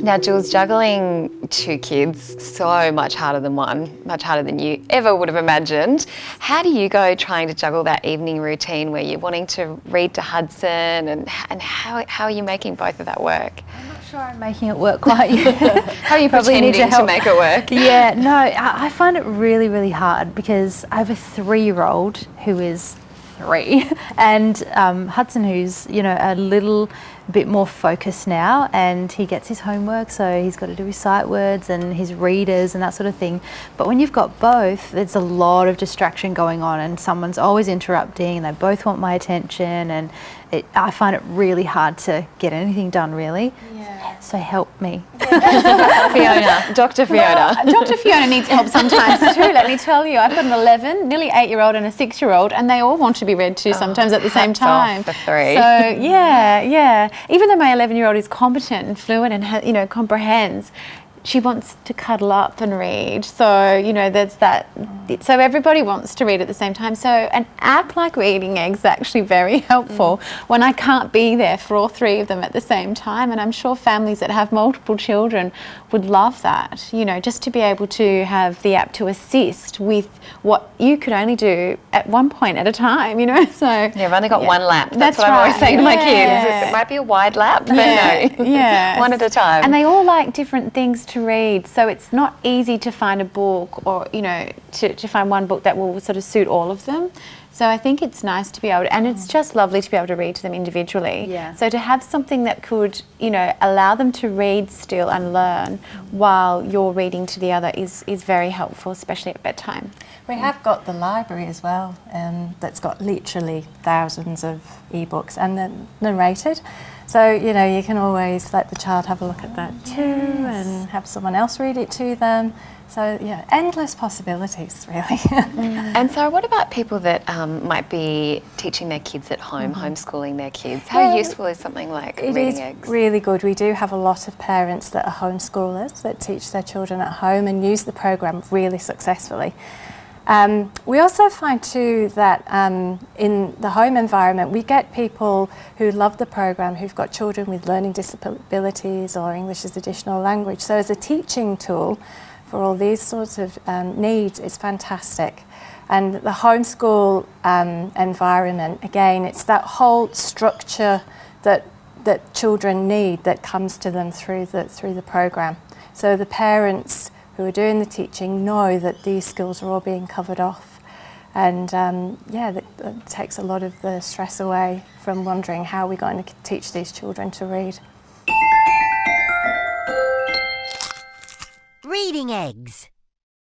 Now, Jules, juggling two kids, so much harder than one, much harder than you ever would have imagined. How do you go trying to juggle that evening routine where you're wanting to read to Hudson and how are you making both of that work? I'm not sure I'm making it work quite yet. How are you pretending to make it work? Yeah, no, I find it really, really hard because I have a 3-year-old who is 3 and Hudson, who's, you know, a little bit more focused now, and he gets his homework, so he's got to do his sight words and his readers and that sort of thing. But when you've got both, there's a lot of distraction going on and someone's always interrupting and they both want my attention, and I find it really hard to get anything done, really. Yeah. So help me. Fiona, Dr. Fiona. Well, Dr. Fiona needs help sometimes too, let me tell you. I've got an 11, nearly 8-year-old and a 6-year-old, and they all want to be read to sometimes at the same time. Hats off for 3. So yeah. Even though my 11-year-old is competent and fluent and comprehends, she wants to cuddle up and read. So, you know, there's that. So everybody wants to read at the same time. So an app like Reading Eggs is actually very helpful when I can't be there for all 3 of them at the same time. And I'm sure families that have multiple children would love that, you know, just to be able to have the app to assist with what you could only do at one point at a time, you know. So yeah, I've only got one lap. That's what right. I'm always saying to my kids. Yeah. It might be a wide lap, but no. One at a time. And they all like different things to read, so it's not easy to find a book or, you know, to find one book that will sort of suit all of them. So I think it's nice to be able to, and it's just lovely to be able to read to them individually. Yeah. So to have something that could, you know, allow them to read still and learn while you're reading to the other is very helpful, especially at bedtime. We have got the library as well, that's got literally thousands of ebooks and they're narrated. So, you know, you can always let the child have a look at that too and have someone else read it to them. So, yeah, endless possibilities, really. And so what about people that might be teaching their kids at home, homeschooling their kids? How useful is something like Reading Eggs? It is really good. We do have a lot of parents that are homeschoolers that teach their children at home and use the program really successfully. We also find too that in the home environment we get people who love the program who've got children with learning disabilities or English as additional language. So as a teaching tool for all these sorts of needs, it's fantastic. And the homeschool environment, again, it's that whole structure that children need that comes to them through the program. So the parents who are doing the teaching know that these skills are all being covered off, and that takes a lot of the stress away from wondering how we're going to teach these children to read. Reading Eggs.